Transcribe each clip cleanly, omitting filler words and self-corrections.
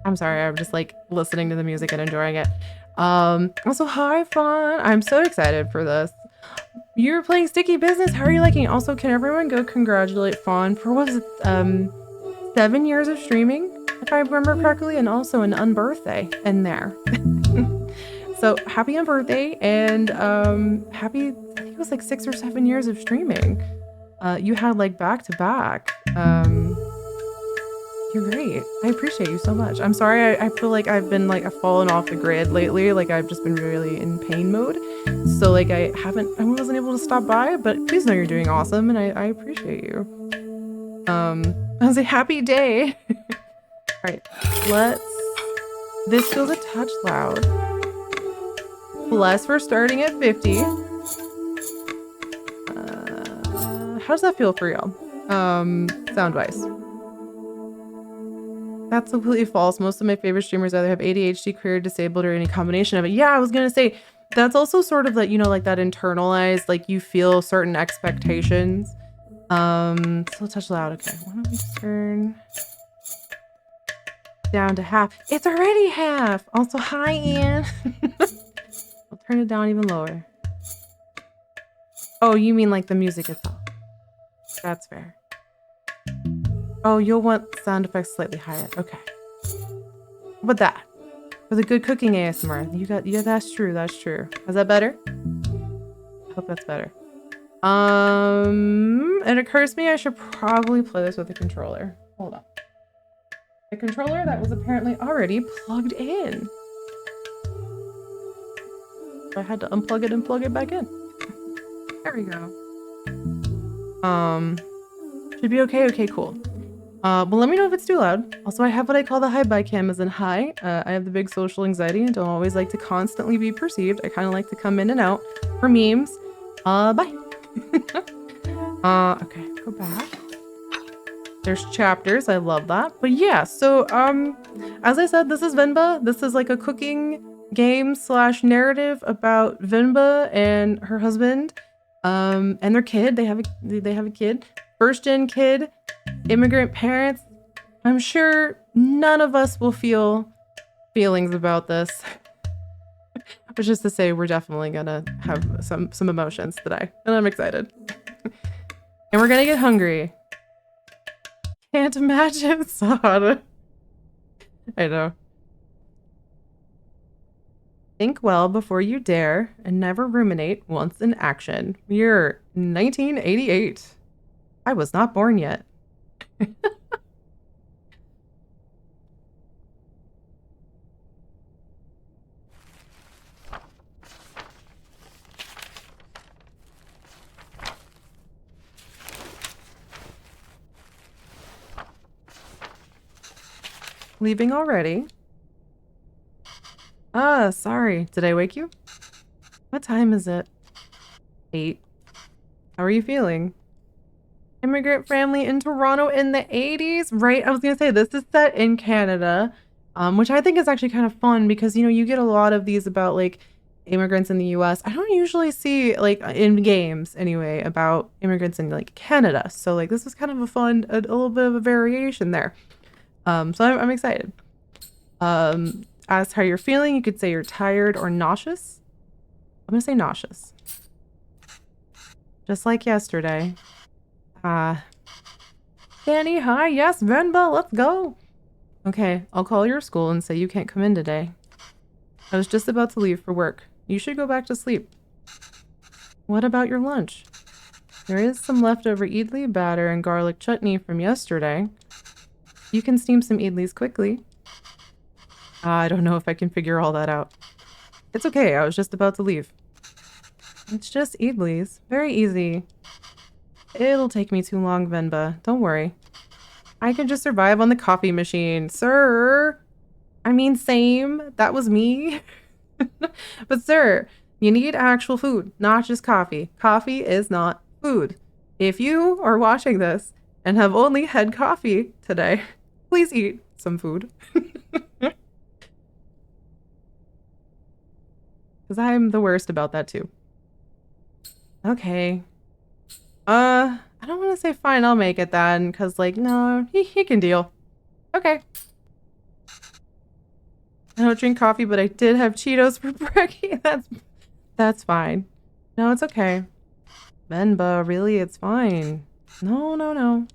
I'm sorry, I'm just like listening to the music and enjoying it. Also, hi, Fawn. I'm so excited for this. You're playing Sticky Business. How are you liking it? Also, can everyone go congratulate Fawn for what was it, 7 years of streaming, if I remember correctly, and also an unbirthday in there. So happy unbirthday and happy, I think it was like 6 or 7 years of streaming. You had like back to back. You're great. I appreciate you so much. I'm sorry, I feel like I've been like, I've fallen off the grid lately. Like I've just been really in pain mode. So like I wasn't able to stop by, but please know you're doing awesome and I appreciate you. I was a happy day. All right, this feels a touch loud. Bless for starting at 50. How does that feel for y'all? Sound-wise. That's completely false. Most of my favorite streamers either have ADHD, queer, disabled, or any combination of it. Yeah, I was gonna say, that's also sort of like, you know, like that internalized, like you feel certain expectations. Still touch loud. Okay, why don't we turn down to half? It's already half. Also, hi, Ian. I'll turn it down even lower. Oh, you mean like the music itself? That's fair. Oh, you'll want sound effects slightly higher. Okay. How about that? For the good cooking ASMR. Yeah, that's true. That's true. Is that better? I hope that's better. It occurs to me I should probably play this with a controller. Hold on. A controller that was apparently already plugged in. I had to unplug it and plug it back in. There we go. Should be okay. Okay, cool. Well, let me know if it's too loud. Also, I have what I call the hi-bye cam, as in hi. I have the big social anxiety and don't always like to constantly be perceived. I kind of like to come in and out for memes. Bye. Okay, go back. There's chapters. I love that. But yeah, so, as I said, this is Venba. This is like a cooking game / narrative about Venba and her husband, and their kid. They have a kid. First gen kid. Immigrant parents. I'm sure none of us will feel feelings about this. But just to say, we're definitely gonna have some emotions today, and I'm excited. And we're gonna get hungry. Can't imagine, Sod. I know. Think well before you dare, and never ruminate once in action. Year 1988. I was not born yet. Leaving already? Ah, sorry. Did I wake you? What time is it? 8. How are you feeling? Immigrant family in Toronto in the 80s? Right, I was gonna say, this is set in Canada, which I think is actually kind of fun because, you know, you get a lot of these about, like, immigrants in the US. I don't usually see, like, in games, anyway, about immigrants in, like, Canada. So, like, this is kind of a fun, a little bit of a variation there. So I'm excited. As how you're feeling, you could say you're tired or nauseous. I'm gonna say nauseous. Just like yesterday. Danny, hi, yes, Venba, let's go. Okay, I'll call your school and say you can't come in today. I was just about to leave for work. You should go back to sleep. What about your lunch? There is some leftover idli batter and garlic chutney from yesterday. You can steam some idlis quickly. I don't know if I can figure all that out. It's okay, I was just about to leave. It's just idlis. Very easy. It'll take me too long, Venba. Don't worry. I can just survive on the coffee machine. Sir! I mean, same. That was me. But sir, you need actual food, not just coffee. Coffee is not food. If you are watching this and have only had coffee today, please eat some food. Because I'm the worst about that too. Okay. I don't want to say fine, I'll make it then, because, like, no, he can deal. Okay. I don't drink coffee, but I did have Cheetos for brekkie. That's fine. No, it's okay. Venba, really, it's fine. No, no, no.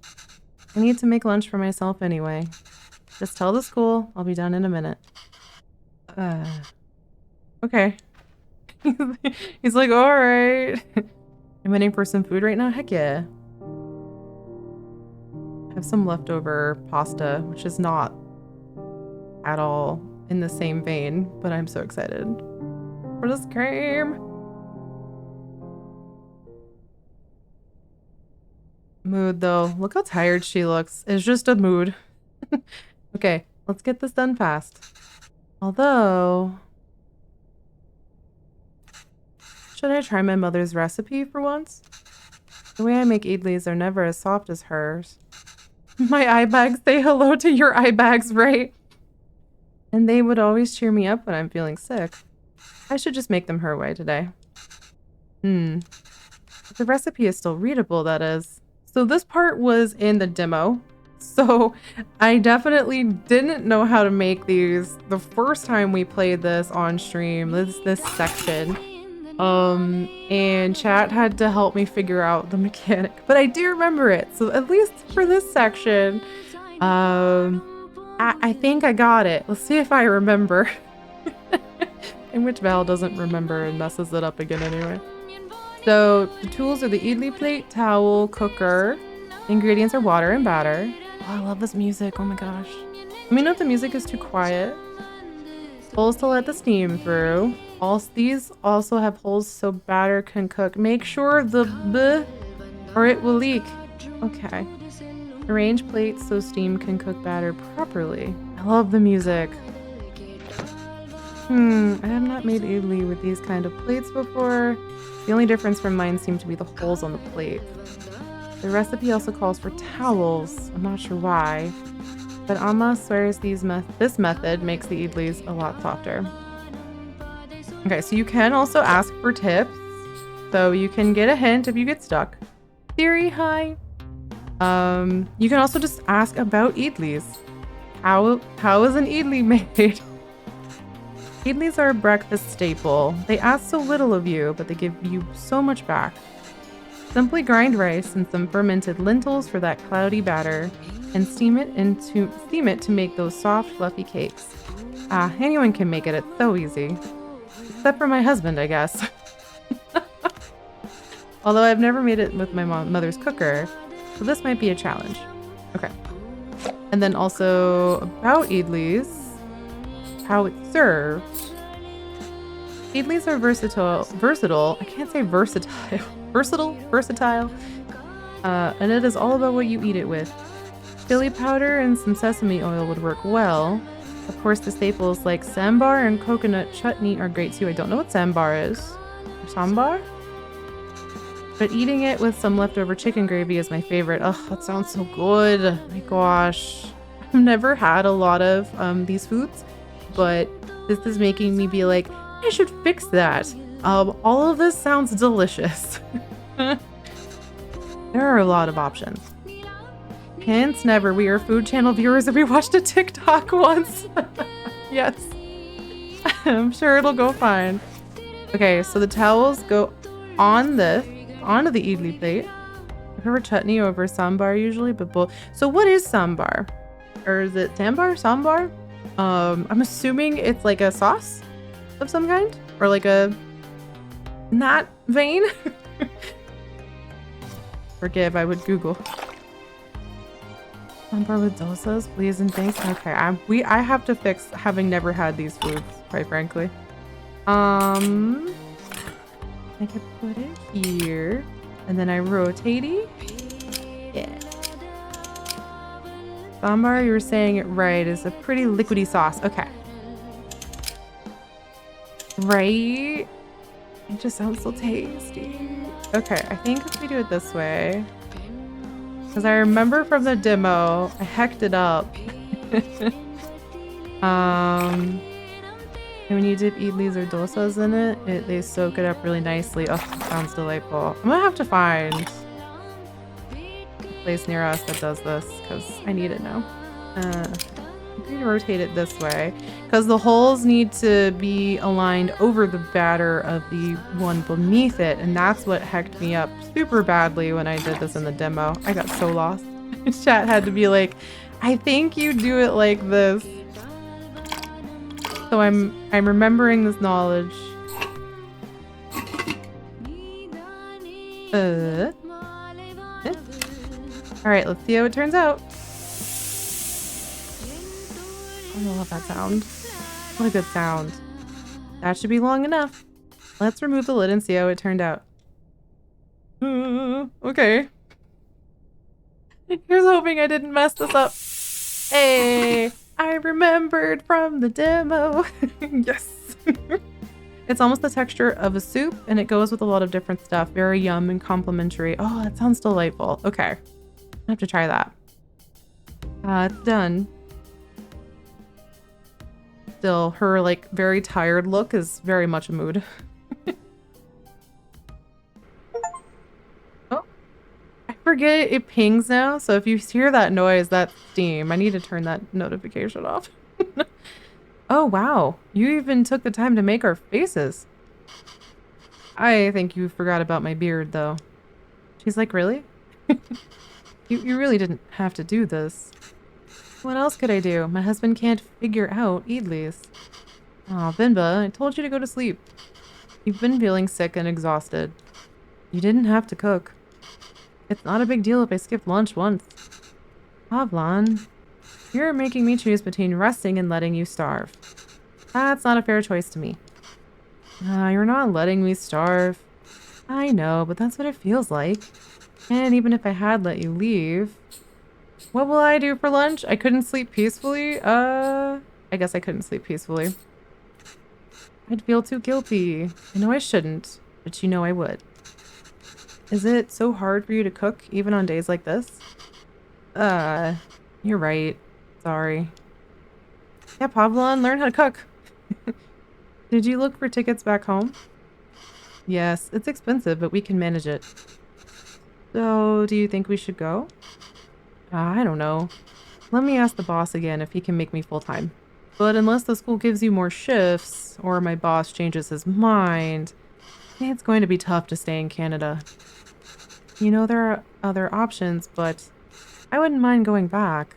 I need to make lunch for myself anyway. Just tell the school. I'll be done in a minute. Okay. He's like, alright. I'm waiting for some food right now? Heck yeah. I have some leftover pasta, which is not at all in the same vein, but I'm so excited for this game. Mood though. Look how tired she looks. It's just a mood. Okay, let's get this done fast. Although, should I try my mother's recipe for once? The way I make idlis are never as soft as hers. My eye bags say hello to your eye bags, right? And they would always cheer me up when I'm feeling sick. I should just make them her way today. The recipe is still readable, that is. So this part was in the demo. So I definitely didn't know how to make these the first time we played this on stream, this section. And chat had to help me figure out the mechanic, but I do remember it. So at least for this section, I think I got it. Let's see if I remember. In which Val doesn't remember and messes it up again anyway. So the tools are the idli plate, towel, cooker. Ingredients are water and batter. Oh, I love this music. Oh my gosh. Let me know if the music is too quiet. Holes to let the steam through. These also have holes so batter can cook. Make sure the B or it will leak. Okay. Arrange plates so steam can cook batter properly. I love the music. I have not made idli with these kind of plates before. The only difference from mine seem to be the holes on the plate. The recipe also calls for towels. I'm not sure why, but Amma swears this method makes the idlis a lot softer. Okay, so you can also ask for tips, so you can get a hint if you get stuck. Theory, hi. You can also just ask about idlis. How is an idli made? Idlis are a breakfast staple. They ask so little of you, but they give you so much back. Simply grind rice and some fermented lentils for that cloudy batter, and steam it to make those soft, fluffy cakes. Anyone can make it. It's so easy. Except for my husband, I guess. Although I've never made it with my mother's cooker, so this might be a challenge. Okay. And then also about idlis, how it's served. Idlis are versatile. I can't say versatile. Versatile. And it is all about what you eat it with. Chili powder and some sesame oil would work well. Of course, the staples like sambar and coconut chutney are great too. I don't know what sambar is. Or sambar? But eating it with some leftover chicken gravy is my favorite. Oh, that sounds so good. My gosh. I've never had a lot of these foods, but this is making me be like, I should fix that. All of this sounds delicious. There are a lot of options. Hence, never. We are food channel viewers and we watched a TikTok once. Yes. I'm sure it'll go fine. Okay, so the towels go onto the idli plate. I prefer chutney over sambar usually, but both. So what is sambar? Or is it sambar? I'm assuming it's like a sauce of some kind? Or like a... in that vein? Forgive, I would Google. Sambar with dosas, please and thanks. Okay, I have to fix having never had these foods, quite frankly. I could put it here, and then I rotate it. Yeah. Sambar, you were saying it right, is a pretty liquidy sauce. Okay. Right? It just sounds so tasty. Okay, I think if we do it this way, because I remember from the demo, I hecked it up. And when you dip idlis or dosas in it, they soak it up really nicely. Oh, that sounds delightful. I'm gonna have to find a place near us that does this, because I need it now. We can rotate it this way because the holes need to be aligned over the batter of the one beneath it, and that's what hecked me up super badly when I did this in the demo. I got so lost. Chat had to be like, I think you do it like this. So I'm remembering this knowledge. All right, let's see how it turns out. I love that sound. What a good sound. That should be long enough. Let's remove the lid and see how it turned out. Okay. Here's hoping I didn't mess this up. Hey, I remembered from the demo. Yes. It's almost the texture of a soup, and it goes with a lot of different stuff. Very yum and complimentary. Oh, that sounds delightful. Okay. I have to try that. It's done. Still, her like very tired look is very much a mood. Oh, I forget it pings now. So if you hear that noise, that's Steam. I need to turn that notification off. Oh, wow. You even took the time to make our faces. I think you forgot about my beard, though. She's like, really? You really didn't have to do this. What else could I do? My husband can't figure out Idlis. Oh, Venba, I told you to go to sleep. You've been feeling sick and exhausted. You didn't have to cook. It's not a big deal if I skipped lunch once. Pavlan, you're making me choose between resting and letting you starve. That's not a fair choice to me. You're not letting me starve. I know, but that's what it feels like. And even if I had let you leave, what will I do for lunch? I couldn't sleep peacefully? I guess I couldn't sleep peacefully. I'd feel too guilty. I know I shouldn't, but you know I would. Is it so hard for you to cook, even on days like this? You're right. Sorry. Yeah, Pavlon, learn how to cook. Did you look for tickets back home? Yes, it's expensive, but we can manage it. So, do you think we should go? I don't know. Let me ask the boss again if he can make me full-time. But unless the school gives you more shifts, or my boss changes his mind, it's going to be tough to stay in Canada. You know, there are other options, but I wouldn't mind going back.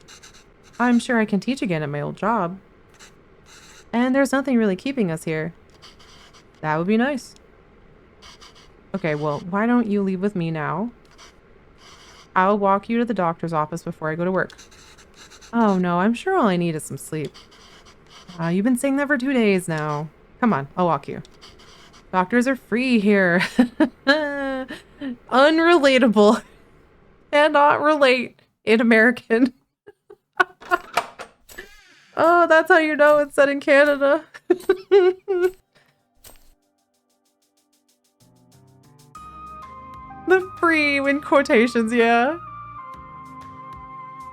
I'm sure I can teach again at my old job. And there's nothing really keeping us here. That would be nice. Okay, well, why don't you leave with me now? I'll walk you to the doctor's office before I go to work. Oh no, I'm sure all I need is some sleep. You've been saying that for 2 days now. Come on, I'll walk you. Doctors are free here. Unrelatable. Cannot relate in American. Oh, that's how you know it's set in Canada. The free in quotations, yeah.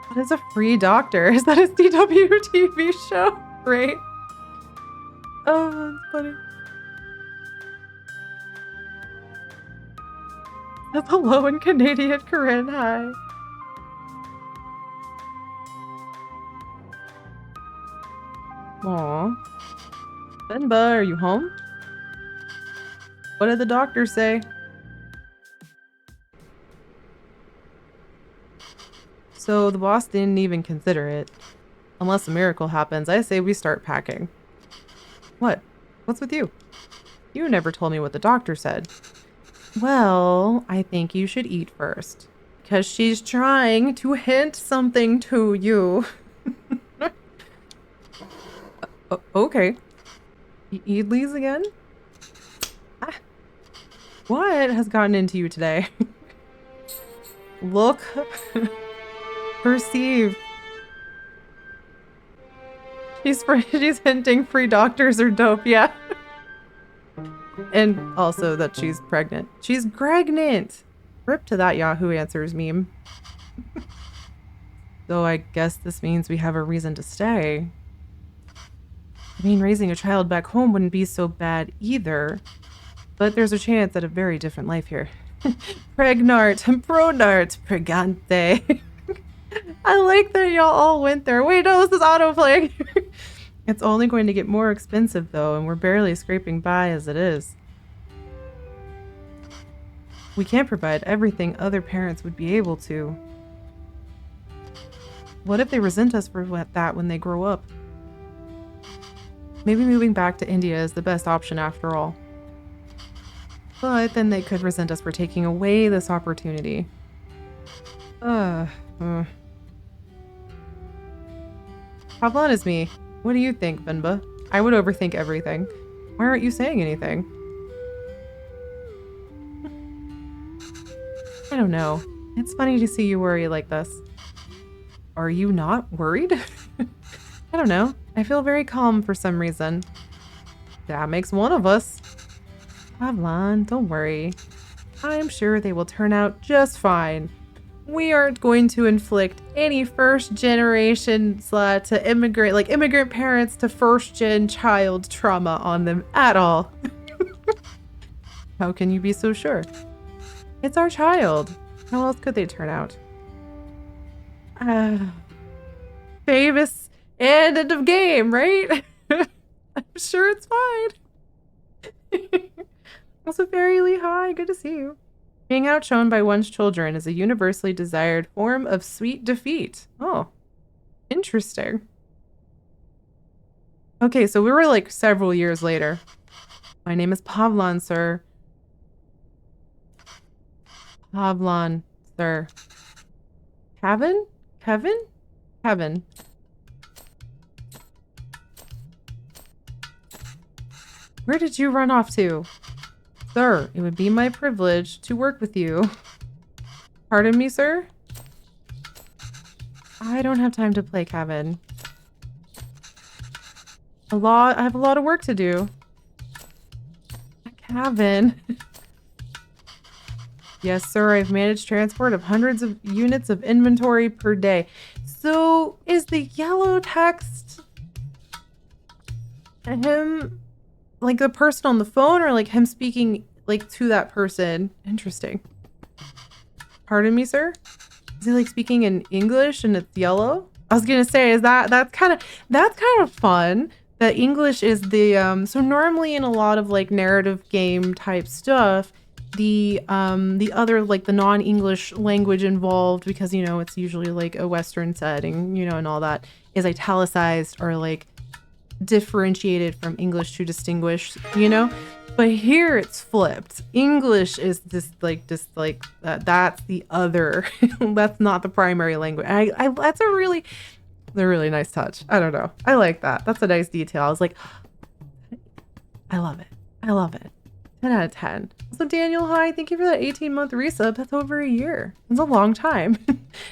What is a free doctor? Is that a CW TV show? Right? Oh, that's funny. That's hello in Canadian, Corinne. Hi. Aw. Venba, are you home? What did the doctor say? So the boss didn't even consider it. Unless a miracle happens, I say we start packing. What? What's with you? You never told me what the doctor said. Well, I think you should eat first. Because she's trying to hint something to you. Okay. Idlis again? What has gotten into you today? Look. Perceive. She's hinting free doctors are dope, yeah. And also that she's pregnant. She's pregnant! Rip to that Yahoo Answers meme. So I guess this means we have a reason to stay. I mean, raising a child back home wouldn't be so bad either. But there's a chance at a very different life here. Pregnart, pronart, pregante. I like that y'all all went there. Wait, no, this is autoplaying. It's only going to get more expensive though, and we're barely scraping by as it is. We can't provide everything other parents would be able to. What if they resent us for that when they grow up? Maybe moving back to India is the best option after all. But then they could resent us for taking away this opportunity. Pavlan is me. What do you think, Venba? I would overthink everything. Why aren't you saying anything? I don't know. It's funny to see you worry like this. Are you not worried? I don't know. I feel very calm for some reason. That makes one of us. Pavlan, don't worry. I'm sure they will turn out just fine. We aren't going to inflict any first generation to immigrant parents to first gen child trauma on them at all. How can you be so sure? It's our child. How else could they turn out? Famous and end of game, right? I'm sure it's fine. Also, Fairy Lee, hi, good to see you. Being outshone by one's children is a universally desired form of sweet defeat. Oh, interesting. Okay, so we were like several years later. My name is Pavlan, sir. Pavlan, sir. Kevin? Kevin? Kevin. Where did you run off to? Sir, it would be my privilege to work with you. Pardon me, sir? I don't have time to play, Kevin. I have a lot of work to do. Kevin. Yes, sir, I've managed transport of hundreds of units of inventory per day. So, is the yellow text him, like the person on the phone, or like him speaking like to that person? Interesting. Pardon me, sir? Is he like speaking in English and it's yellow? I was gonna say, that's kind of fun. That English is the so normally in a lot of like narrative game type stuff, the other, like the non-English language involved, because you know it's usually like a Western setting, you know, and all that, is italicized or like differentiated from English to distinguish, you know. But here it's flipped. English is that's the other. That's not the primary language. That's a really nice touch. I don't know. I like that. That's a nice detail. I was like, I love it. I love it. 10 out of 10. So Daniel, hi. Thank you for that 18-month resub. That's over a year. It's a long time.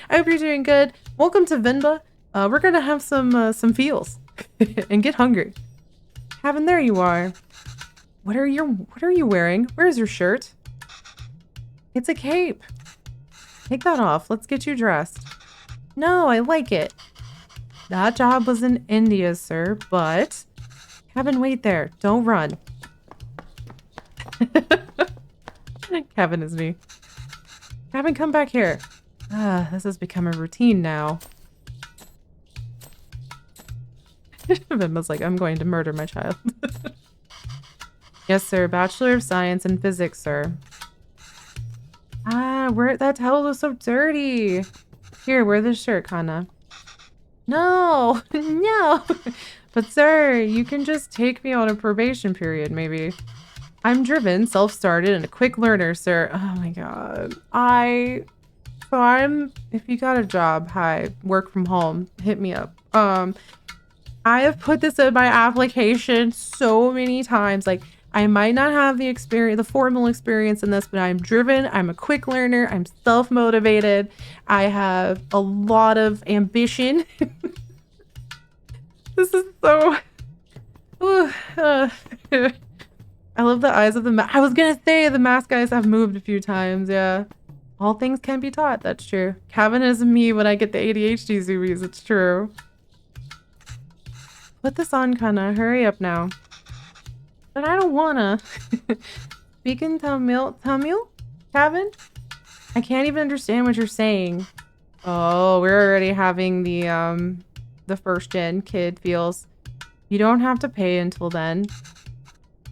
I hope you're doing good. Welcome to Venba. We're gonna have some feels and get hungry. Kevin, there you are. What are you wearing? Where's your shirt? It's a cape. Take that off. Let's get you dressed. No, I like it. That job was in India, sir, but... Kevin, wait there. Don't run. Kevin is me. Kevin, come back here. This has become a routine now. Venba's like, I'm going to murder my child. Yes, sir. Bachelor of Science in Physics, sir. That towel was so dirty. Here, wear this shirt, Kana. No, no. But sir, you can just take me on a probation period, maybe. I'm driven, self-started, and a quick learner, sir. Oh my god. If you got a job, hi, work from home, hit me up. I have put this in my application so many times. Like, I might not have the experience, the formal experience in this, but I'm driven, I'm a quick learner, I'm self-motivated, I have a lot of ambition. This is so... I love the eyes of the I was gonna say the mask guys have moved a few times, yeah. All things can be taught, that's true. Kevin is me when I get the ADHD zoomies, it's true. Put this on, Kana, hurry up now. But I don't wanna. Speak in Tamil? Tamil? Kevin? I can't even understand what you're saying. Oh, we're already having the first gen kid feels. You don't have to pay until then.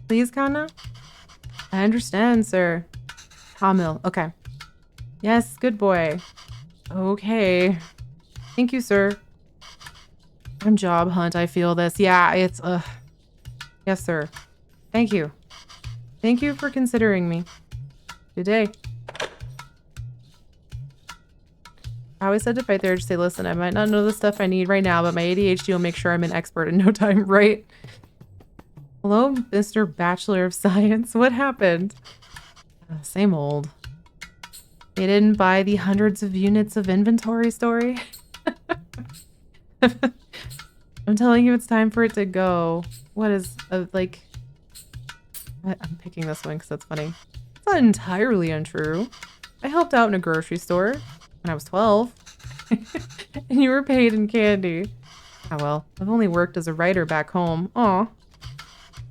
Please, Kana? I understand, sir. Tamil. Okay. Yes, good boy. Okay. Thank you, sir. I'm job hunt. I feel this. Yeah, it's yes, sir. Thank you. Thank you for considering me. Good day. I always said to fight there, just say, listen, I might not know the stuff I need right now, but my ADHD will make sure I'm an expert in no time, right? Hello, Mr. Bachelor of Science. What happened? Same old. They didn't buy the hundreds of units of inventory story? I'm telling you, it's time for it to go. What is, like... I'm picking this one because that's funny. It's not entirely untrue. I helped out in a grocery store when I was 12. And you were paid in candy. Oh well, I've only worked as a writer back home. Aw. I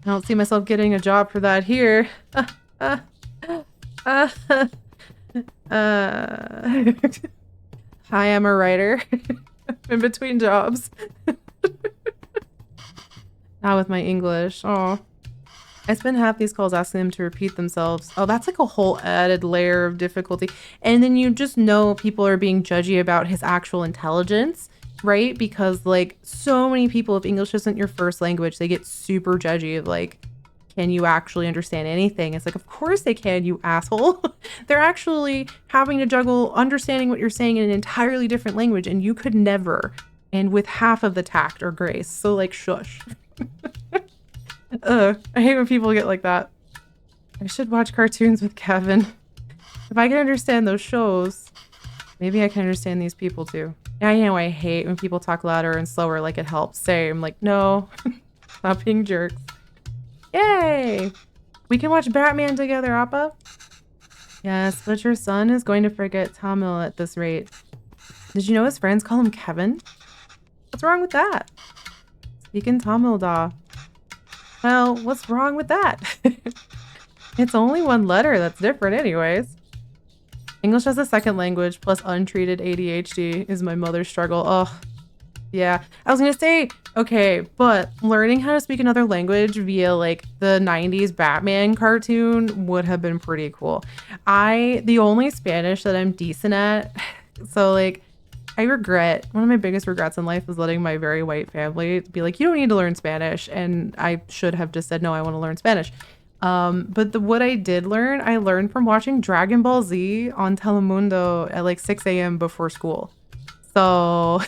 don't see myself getting a job for that here. Hi, I'm a writer. In between jobs. Not with my English. Aw. I spend half these calls asking them to repeat themselves. Oh, that's like a whole added layer of difficulty. And then you just know people are being judgy about his actual intelligence, right? Because like so many people, if English isn't your first language, they get super judgy of like, can you actually understand anything? It's like, of course they can, you asshole. They're actually having to juggle understanding what you're saying in an entirely different language, and you could never, and with half of the tact or grace. So like, shush. Ugh, I hate when people get like that. I should watch cartoons with Kevin. If I can understand those shows, maybe I can understand these people too. I know I hate when people talk louder and slower like it helps. Same, like, no. Stop being jerks. Yay! We can watch Batman together, Appa. Yes, but your son is going to forget Tamil at this rate. Did you know his friends call him Kevin? What's wrong with that? Speak in Tamil, da. Well, what's wrong with that? It's only one letter that's different anyways. English as a second language plus untreated ADHD is my mother's struggle. Oh, yeah. I was gonna say, okay, but learning how to speak another language via like the 90s Batman cartoon would have been pretty cool. The only Spanish that I'm decent at, so like, I regret, one of my biggest regrets in life is letting my very white family be like, you don't need to learn Spanish. And I should have just said, no, I want to learn Spanish. But what I did learn, I learned from watching Dragon Ball Z on Telemundo at like 6 a.m. before school. So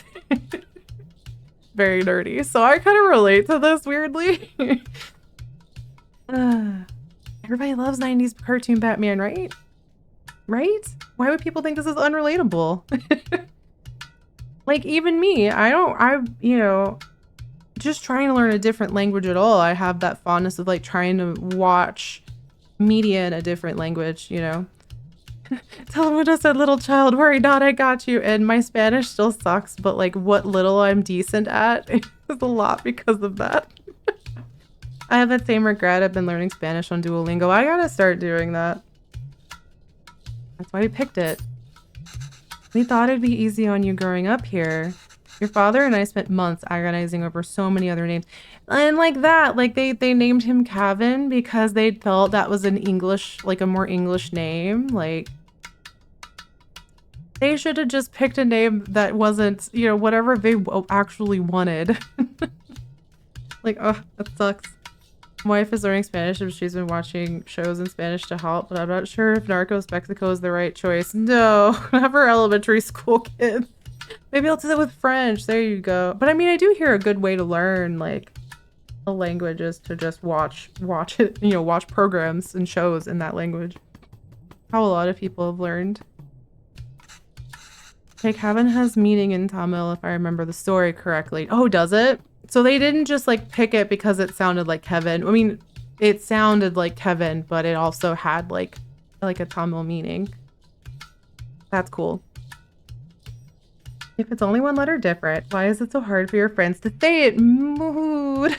very nerdy. So I kind of relate to this weirdly. Everybody loves 90s cartoon Batman, right? Right? Why would people think this is unrelatable? Like, even me, you know, just trying to learn a different language at all, I have that fondness of, like, trying to watch media in a different language, you know? Telemundo said, little child, worry not, I got you. And my Spanish still sucks, but, like, what little I'm decent at is a lot because of that. I have that same regret. I've been learning Spanish on Duolingo. I gotta start doing that. That's why we picked it. We thought it'd be easy on you growing up here. Your father and I spent months agonizing over so many other names. And like that, like they named him Kevin because they felt that was an English, like a more English name. Like they should have just picked a name that wasn't, you know, whatever they actually wanted. Like, oh, that sucks. My wife is learning Spanish and she's been watching shows in Spanish to help, but I'm not sure if Narcos Mexico is the right choice. No, have her elementary school kids. Maybe I'll do that with French. There you go. But I mean, I do hear a good way to learn like a language is to just watch it, you know, watch programs and shows in that language. How a lot of people have learned. Okay, Kevin has meaning in Tamil if I remember the story correctly. Oh, does it? So they didn't just like pick it because it sounded like Kevin. I mean, it sounded like Kevin, but it also had like a Tamil meaning. That's cool. If it's only one letter different, why is it so hard for your friends to say it? Mood.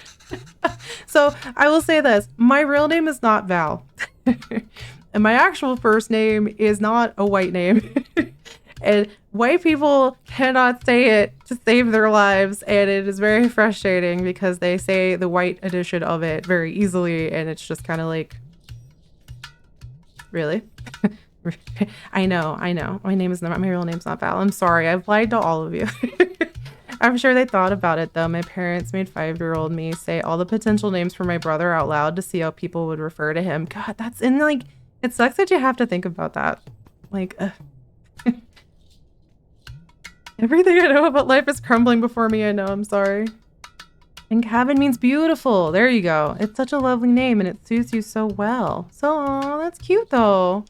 So I will say this. My real name is not Val. And my actual first name is not a white name. And white people cannot say it to save their lives, and it is very frustrating because they say the white edition of it very easily, and it's just kind of like, really? I know. My real name's not Val. I'm sorry. I've lied to all of you. I'm sure they thought about it though. My parents made 5-year-old me say all the potential names for my brother out loud to see how people would refer to him. God, that's in like, it sucks that you have to think about that. Like, everything I know about life is crumbling before me. I know, I'm sorry. And cabin means beautiful. There you go. It's such a lovely name and it suits you so well. So, aw, that's cute though.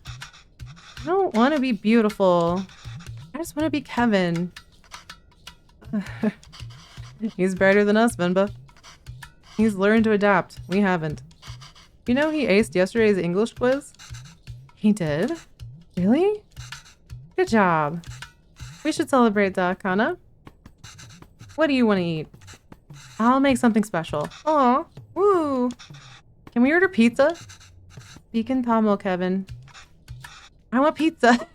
I don't want to be beautiful. I just want to be Kevin. He's brighter than us, Venba. He's learned to adapt. We haven't. You know he aced yesterday's English quiz? He did? Really? Good job. We should celebrate that, Kana. What do you want to eat? I'll make something special. Aw. Woo. Can we order pizza? Speak in Tamil, Kevin. I want pizza.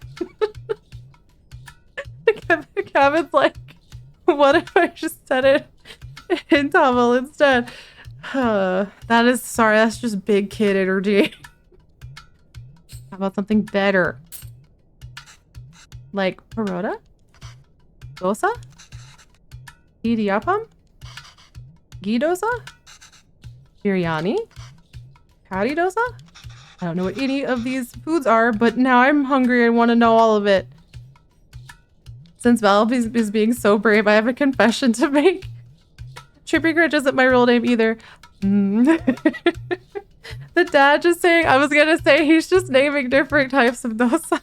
Kevin's like, what if I just said it in Tamil instead? That is, sorry, that's just big kid energy. How about something better? Like parota? Dosa? Idiyappam? Ghee dosa? Biryani? Kari dosa? I don't know what any of these foods are, but now I'm hungry. I want to know all of it. Since Valve is being so brave, I have a confession to make. Trippy Grinch isn't my real name either. The dad just saying, I was gonna say he's just naming different types of dosa.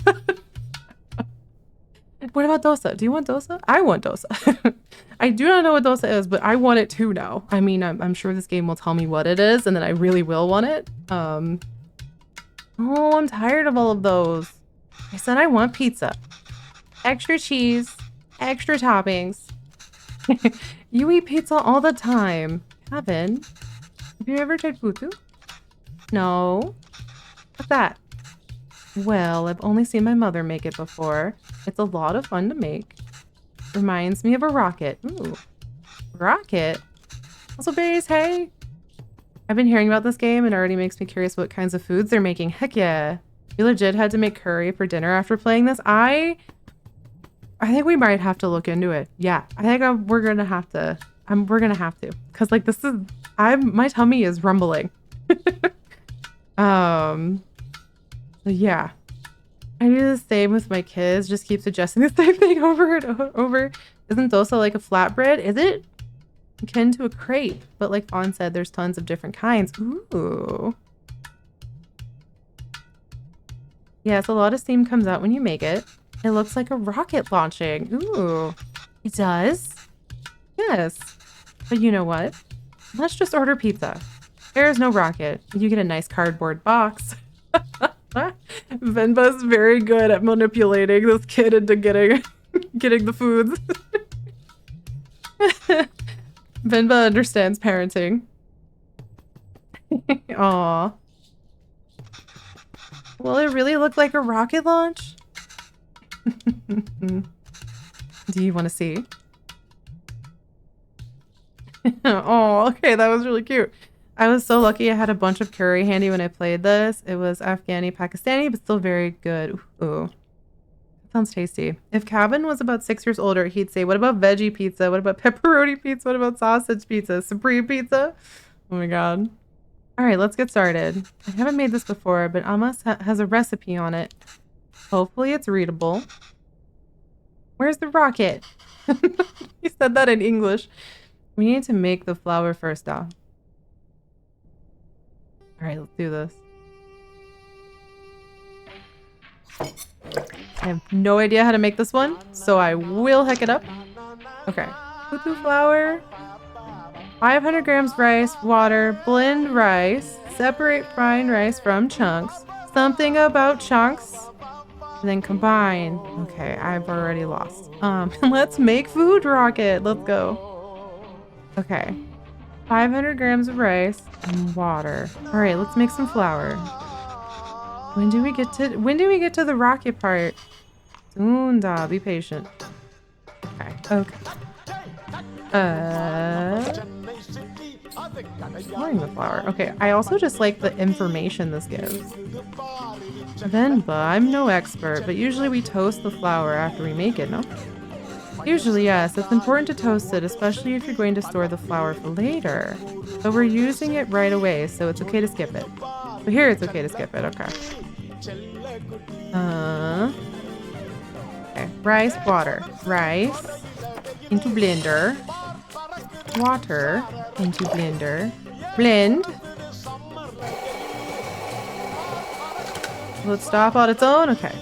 What about dosa? Do you want dosa? I want dosa. I do not know what dosa is, but I want it too now. I mean, I'm sure this game will tell me what it is, and then I really will want it. Oh, I'm tired of all of those. I said I want pizza. Extra cheese, extra toppings. You eat pizza all the time. Kevin, have you ever tried futu? No. What's that? Well, I've only seen my mother make it before. It's a lot of fun to make. Reminds me of a rocket. Ooh. Rocket? Also berries, hey? I've been hearing about this game and it already makes me curious what kinds of foods they're making. Heck yeah. You legit had to make curry for dinner after playing this? I think we might have to look into it. Yeah, I think we're gonna have to. We're gonna have to, cause like this is. My tummy is rumbling. Yeah, I do the same with my kids. Just keep suggesting the same thing over and over. Isn't dosa like a flatbread? Is it akin to a crepe? But like Fawn said, there's tons of different kinds. Ooh. Yes, a lot of steam comes out when you make it. It looks like a rocket launching. Ooh. It does? Yes. But you know what? Let's just order pizza. There is no rocket. You get a nice cardboard box. Venba's very good at manipulating this kid into getting the foods. Venba understands parenting. Aw. Will it really look like a rocket launch? Do you want to see? Oh, okay, that was really cute. I was so lucky I had a bunch of curry handy when I played this. It was Afghani, Pakistani, but still very good. Ooh. Sounds tasty. If Cabin was about 6 years older, he'd say, what about veggie pizza? What about pepperoni pizza? What about sausage pizza? Supreme pizza? Oh my god. Alright, let's get started. I haven't made this before, but Amma has a recipe on it. Hopefully it's readable. Where's the rocket? He said that in English. We need to make the flour first, though. Alright, let's do this. I have no idea how to make this one, so I will heck it up. Okay. Futu flour. 500 grams rice, water, blend rice, separate fine rice from chunks. Something about chunks. And then combine. Okay, I've already lost. Let's make food rocket. Let's go. Okay. 500 grams of rice and water. All right, let's make some flour. When do we get to the rocket part? Sunda, be patient. Okay, okay. Exploring the flower. Okay, I also just like the information this gives. Venba, I'm no expert, but usually we toast the flour after we make it, no? Usually, yes. It's important to toast it, especially if you're going to store the flour for later. But we're using it right away, so it's okay to skip it. So here it's okay to skip it, okay. Okay, rice, water. Rice into blender. Water into blender. Blend. Will it stop on its own? Okay.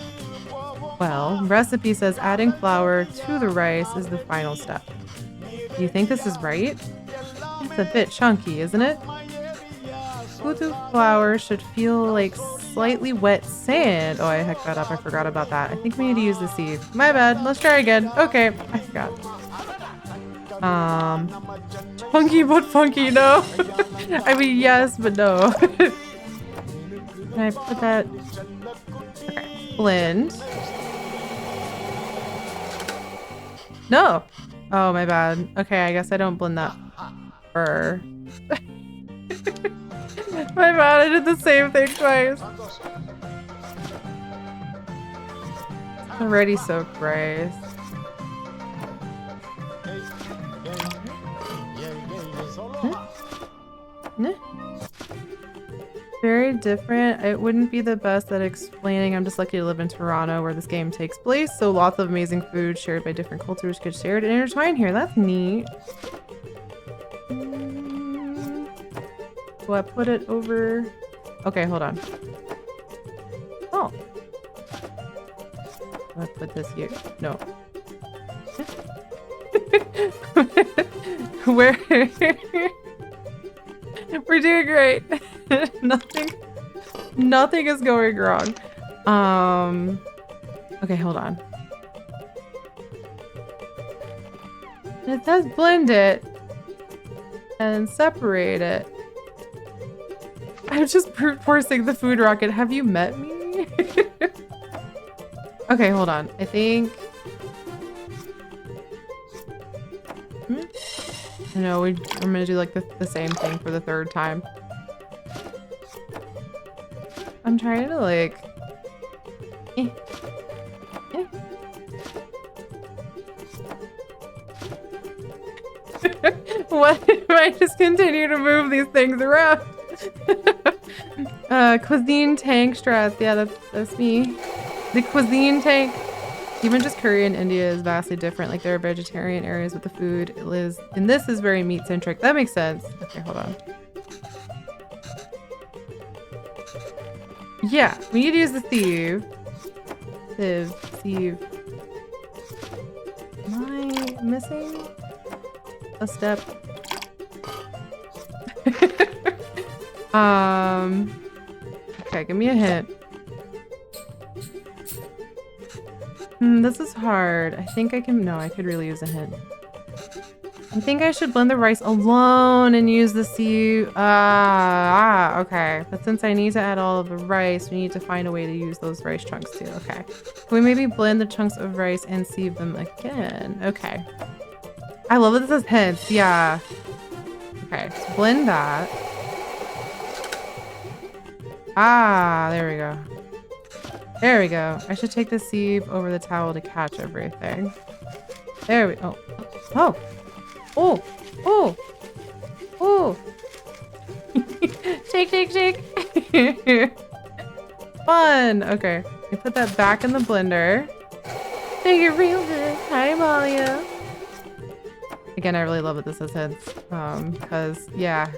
Well, recipe says adding flour to the rice is the final step. You think this is right? It's a bit chunky, isn't it? Kutu flour should feel like slightly wet sand. Oh, I hecked that up. I forgot about that. I think we need to use the sieve. My bad. Let's try again. Okay, I forgot. Chunky but funky, no. I mean, yes, but no. Can I put that? Okay, blend. No. Oh, my bad. Okay, I guess I don't blend that fur. My bad, I did the same thing twice. Already soaked rice. Very different. It wouldn't be the best at explaining. I'm just lucky to live in Toronto where this game takes place, so lots of amazing food shared by different cultures get shared and intertwined here. That's neat. Will I put it over? Okay, hold on. Oh. Let's put this here. No. Where? We're doing great. Nothing is going wrong. Okay, hold on. It says blend it and separate it. I'm just brute forcing the food rocket. Have you met me? Okay, hold on. I think. No, I'm gonna do like the same thing for the third time. I'm trying to like. What if I just continue to move these things around? Cuisine tank strats. Yeah, that's me. The cuisine tank. Even just curry in India is vastly different. Like there are vegetarian areas with the food. And this is very meat centric. That makes sense. Okay, hold on. Yeah, we need to use the sieve. Sieve. Am I missing a step? Okay, give me a hint. This is hard. I think I can. No, I could really use a hint. I think I should blend the rice alone and use the sieve. Okay. But since I need to add all of the rice, we need to find a way to use those rice chunks too. Okay. Can we maybe blend the chunks of rice and sieve them again? Okay. I love that this says hints. Yeah. Okay. So blend that. There we go. There we go. I should take the sieve over the towel to catch everything. There we go. Oh. Oh. Oh. Oh. Shake, shake, shake. Fun. Okay. We put that back in the blender. Make it real good. Hi, Amalia. Again, I really love what this says. Because, yeah.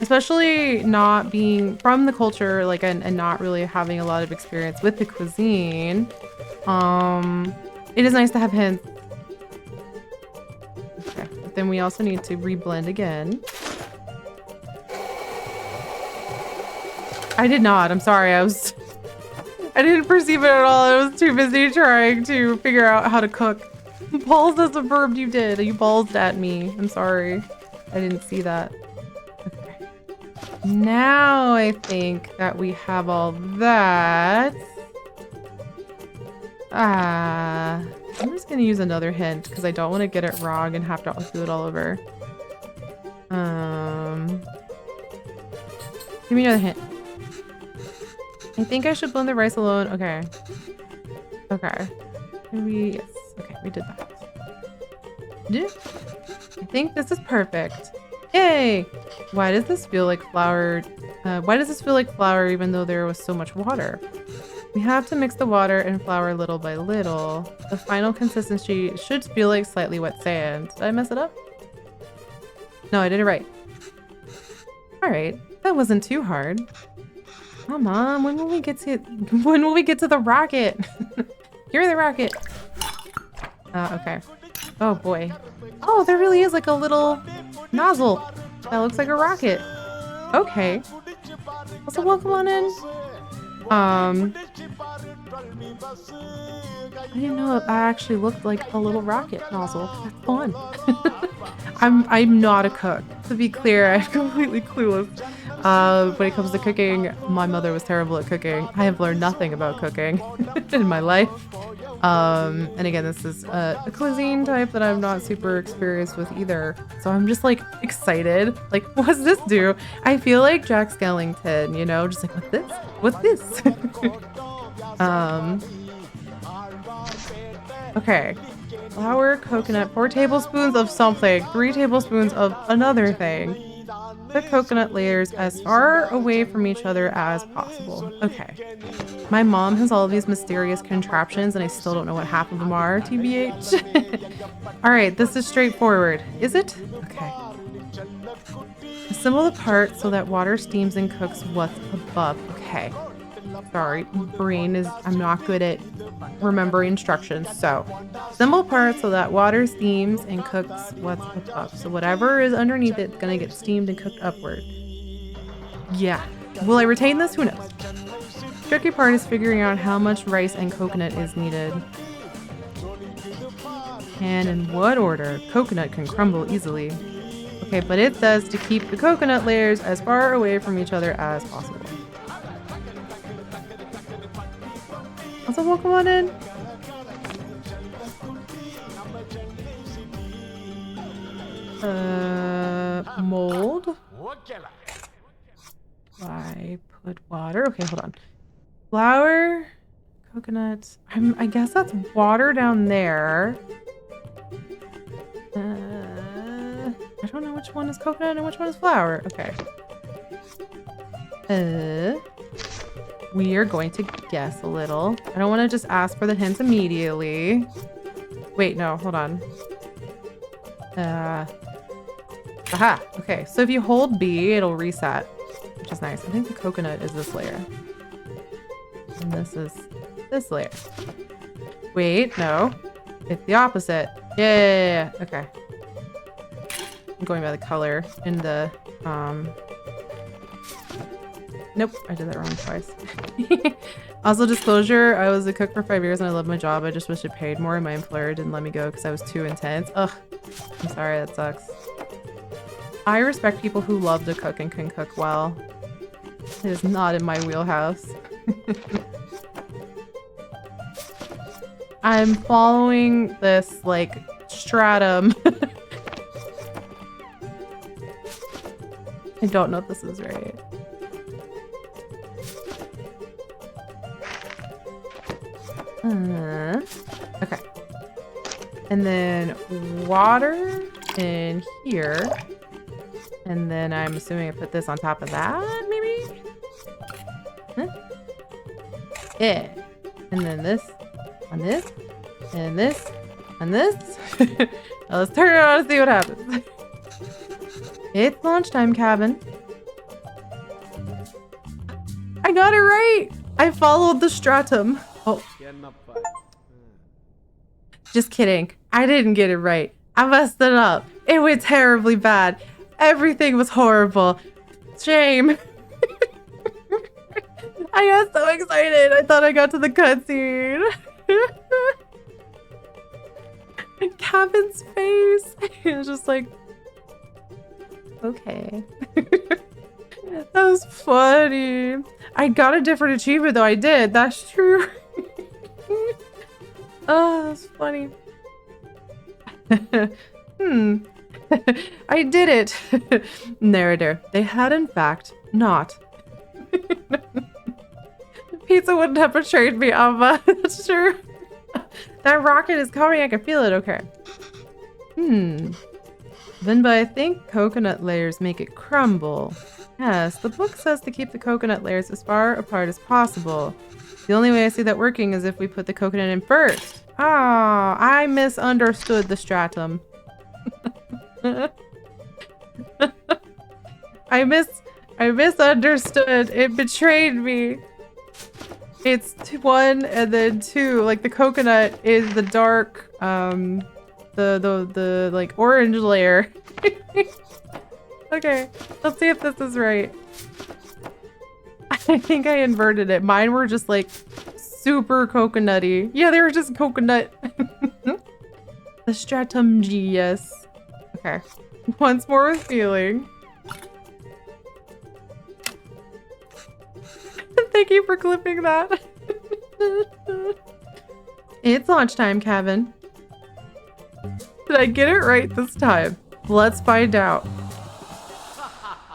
Especially not being from the culture, like, and not really having a lot of experience with the cuisine. It is nice to have hints. Okay, but then we also need to reblend again. I did not. I'm sorry. I didn't perceive it at all. I was too busy trying to figure out how to cook. Balls as a verb. You did. You ballsed at me. I'm sorry. I didn't see that. Now I think that we have all that. I'm just gonna use another hint because I don't want to get it wrong and have to do it all over. Give me another hint. I think I should blend the rice alone. Okay. Okay. Maybe, yes. Okay, we did that. I think this is perfect. Yay! Why does this feel like flour? Why does this feel like flour even though there was so much water? We have to mix the water and flour little by little. The final consistency should feel like slightly wet sand. Did I mess it up? No, I did it right. Alright, that wasn't too hard. Come on, when will we get to the rocket? Give me the rocket. Okay. Oh boy. Oh, there really is like a little nozzle that looks like a rocket. Okay. Also, welcome on in. I didn't know that actually looked like a little rocket nozzle. That's fun. I'm not a cook. To be clear, I'm completely clueless. When it comes to cooking, my mother was terrible at cooking. I have learned nothing about cooking in my life. And again, this is a cuisine type that I'm not super experienced with either. So I'm just like excited. Like, what's this do? I feel like Jack Skellington, you know, just like, what's this? What's this? Okay. Flour, coconut, 4 tablespoons of something, 3 tablespoons of another thing. The coconut layers as far away from each other as possible. Okay. My mom has all of these mysterious contraptions and I still don't know what half of them are, TBH. Alright, this is straightforward. Is it? Okay. Assemble the part so that water steams and cooks what's above. Okay. Sorry, brain is, I'm not good at remembering instructions. So, assemble parts so that water steams and cooks what's above. So whatever is underneath it's gonna get steamed and cooked upward. Yeah. Will I retain this? Who knows? Tricky part is figuring out how much rice and coconut is needed. And in what order? Coconut can crumble easily. Okay, but it says to keep the coconut layers as far away from each other as possible. Also, welcome on in. Mold. I put water. Okay, hold on. Flour, coconut. I guess that's water down there. I don't know which one is coconut and which one is flour. Okay. We are going to guess a little. I don't want to just ask for the hints immediately. Wait, no, hold on. Aha, okay. So if you hold B, it'll reset, which is nice. I think the coconut is this layer. And this is this layer. Wait, no. It's the opposite. Yeah. Okay. I'm going by the color in the, Nope, I did that wrong twice. Also, disclosure, I was a cook for 5 years and I love my job. I just wish it paid more and my employer didn't let me go because I was too intense. Ugh, I'm sorry, that sucks. I respect people who love to cook and can cook well. It is not in my wheelhouse. I'm following this, like, stratum. I don't know if this is right. Okay. And then water in here. And then I'm assuming I put this on top of that, maybe? Huh? Yeah. And then this on this. And this and this. Now let's turn it on and see what happens. It's lunchtime, cabin. I got it right! I followed the stratum. Oh. Just kidding. I didn't get it right. I messed it up. It went terribly bad. Everything was horrible. Shame. I got so excited. I thought I got to the cutscene. And Kevin's face. It was just like, okay. That was funny. I got a different achievement though. I did. That's true. Oh, that's funny. I did it. Narrator. They had in fact not. Pizza wouldn't have betrayed me, Alma. That's true. That rocket is coming. I can feel it. Okay. Venba, I think coconut layers make it crumble. Yes, the book says to keep the coconut layers as far apart as possible. The only way I see that working is if we put the coconut in first. Ah, I misunderstood the stratum. I misunderstood. It betrayed me. It's 1 and then 2. Like the coconut is the dark, the like orange layer. Okay, let's see if this is right. I think I inverted it. Mine were just like super coconutty. Yeah, they were just coconut. The stratum G, yes. Okay. Once more with feeling. Thank you for clipping that. It's lunchtime, Kevin. Did I get it right this time? Let's find out.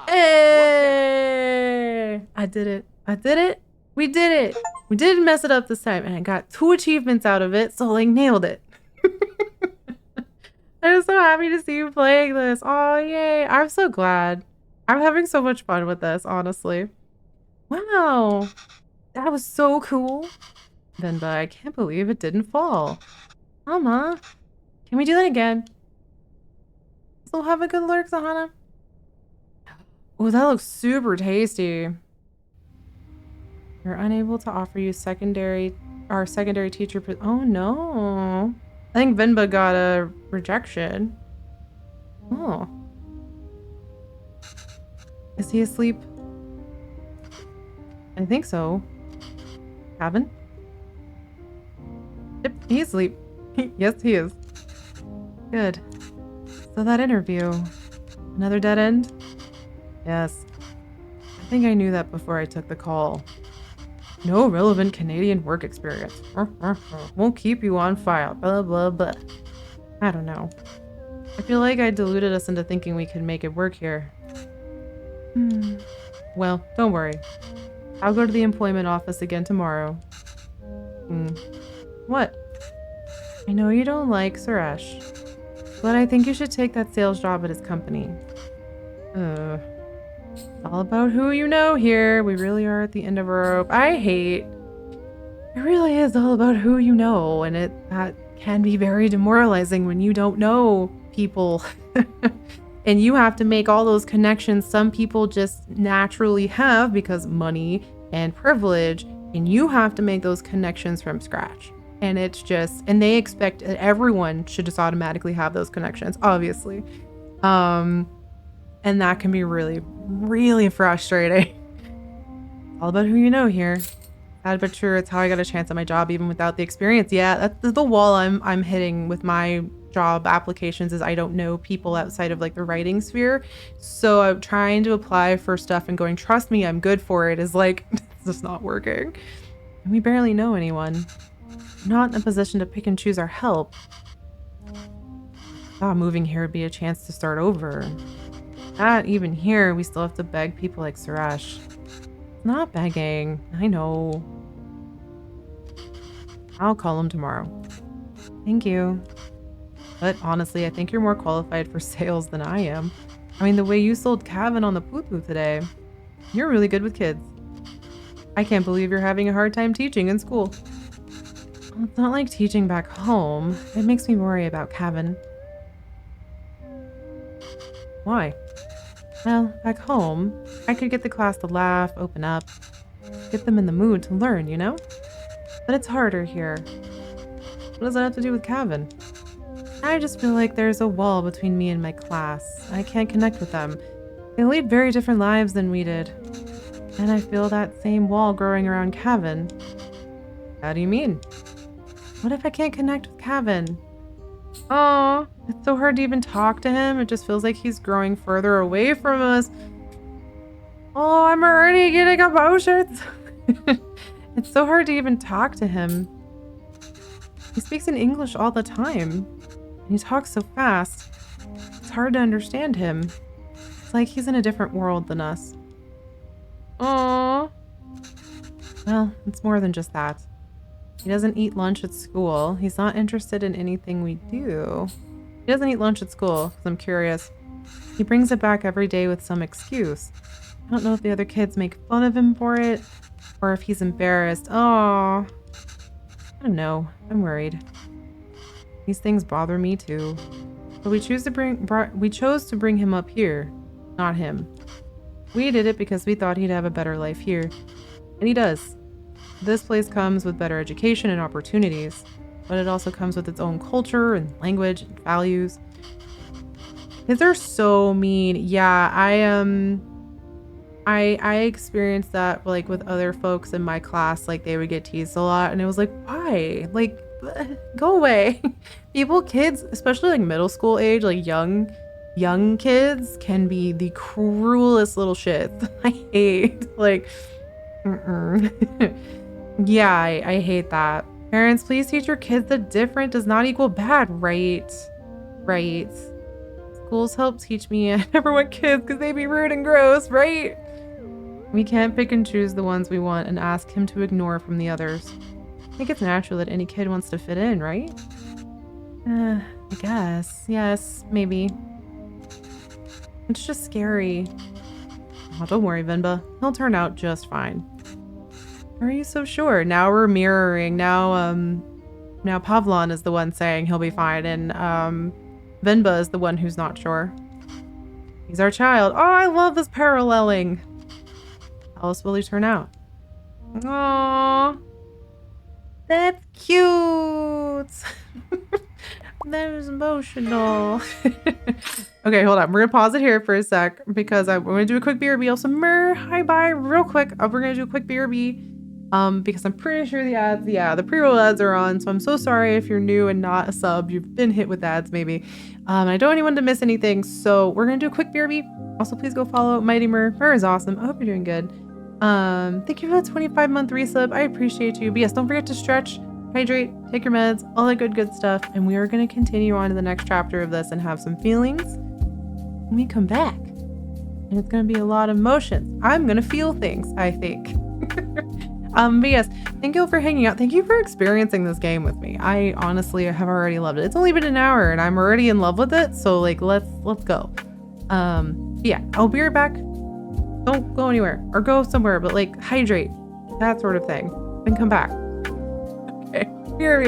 Hey! I did it. I did it. We did it. We didn't mess it up this time, and I got 2 achievements out of it, so like nailed it. I'm so happy to see you playing this. Oh, yay. I'm so glad. I'm having so much fun with this, honestly. Wow. That was so cool. Venba, I can't believe it didn't fall. Mama, can we do that again? Still have a good lurk, Sahana? Oh, that looks super tasty. We're unable to offer you our secondary teacher. Oh no. I think Venba got a rejection. Oh. Is he asleep? I think so. Kevin? Yep, he's asleep. Yes, he is. Good. So that interview. Another dead end? Yes. I think I knew that before I took the call. No relevant Canadian work experience. Won't keep you on file. Blah, blah, blah. I don't know. I feel like I deluded us into thinking we could make it work here. Well, don't worry. I'll go to the employment office again tomorrow. What? I know you don't like Suresh, but I think you should take that sales job at his company. All about who you know here. We really are at the end of our rope. It really is all about who you know, and that can be very demoralizing when you don't know people. And you have to make all those connections some people just naturally have because money and privilege, and you have to make those connections from scratch. And it's just, and they expect that everyone should just automatically have those connections, obviously. And that can be really, really frustrating. All about who you know here. Sad but true, it's how I got a chance at my job even without the experience. Yeah, that's the wall I'm hitting with my job applications is I don't know people outside of like the writing sphere. So I'm trying to apply for stuff and going, trust me, I'm good for it, is like, it's just not working. And we barely know anyone. We're not in a position to pick and choose our help. Thought moving here would be a chance to start over. Not even here, we still have to beg people like Suresh. It's not begging, I know. I'll call him tomorrow. Thank you. But honestly, I think you're more qualified for sales than I am. I mean, the way you sold Kevin on the poo-poo today, you're really good with kids. I can't believe you're having a hard time teaching in school. Well, it's not like teaching back home. It makes me worry about Kevin. Why? Well, back home, I could get the class to laugh, open up, get them in the mood to learn, you know? But it's harder here. What does that have to do with Kevin? I just feel like there's a wall between me and my class. I can't connect with them. They lead very different lives than we did. And I feel that same wall growing around Kevin. How do you mean? What if I can't connect with Kevin? Oh, it's so hard to even talk to him. It just feels like he's growing further away from us. Oh, I'm already getting emotions. It's so hard to even talk to him. He speaks in English all the time. And he talks so fast. It's hard to understand him. It's like he's in a different world than us. Aww. Well, it's more than just that. He doesn't eat lunch at school. He's not interested in anything we do. He doesn't eat lunch at school, because I'm curious. He brings it back every day with some excuse. I don't know if the other kids make fun of him for it, or if he's embarrassed. Oh, I don't know. I'm worried. These things bother me too. But we chose to bring him up here, not him. We did it because we thought he'd have a better life here. And he does. This place comes with better education and opportunities, but it also comes with its own culture and language and values. Kids are so mean. Yeah, I experienced that like with other folks in my class. Like they would get teased a lot, and it was like, why? Like, go away. Kids, especially like middle school age, like young kids, can be the cruelest little shits. I hate like. Yeah, I hate that. Parents, please teach your kids that different does not equal bad, right? Right. Schools help teach me I never want kids because they be rude and gross, right? We can't pick and choose the ones we want and ask him to ignore from the others. I think it's natural that any kid wants to fit in, right? I guess. Yes, maybe. It's just scary. Oh, don't worry, Venba. He'll turn out just fine. Are you so sure? Now we're mirroring. Now Pavlon is the one saying he'll be fine, and Venba is the one who's not sure. He's our child. Oh, I love this paralleling. How else will he turn out? Aww. That's cute. That is emotional. Okay, hold on. We're gonna pause it here for a sec because we're gonna do a quick BRB. Also, hi, bye, real quick. We're gonna do a quick BRB. Because I'm pretty sure the ads, the pre-roll ads are on, so I'm so sorry if you're new and not a sub. You've been hit with ads, maybe. I don't want anyone to miss anything, so we're gonna do a quick BRB. Also, please go follow Mighty Mer. Mer is awesome. I hope you're doing good. Thank you for the 25-month resub. I appreciate you. But yes, don't forget to stretch, hydrate, take your meds, all that good stuff. And we are gonna continue on to the next chapter of this and have some feelings when we come back. And it's gonna be a lot of emotions. I'm gonna feel things, I think. But yes, thank you all for hanging out. Thank you for experiencing this game with me. I honestly have already loved it. It's only been an hour and I'm already in love with it. So like, let's go. Yeah, I'll be right back. Don't go anywhere or go somewhere, but like hydrate, that sort of thing. Then come back. Okay, here we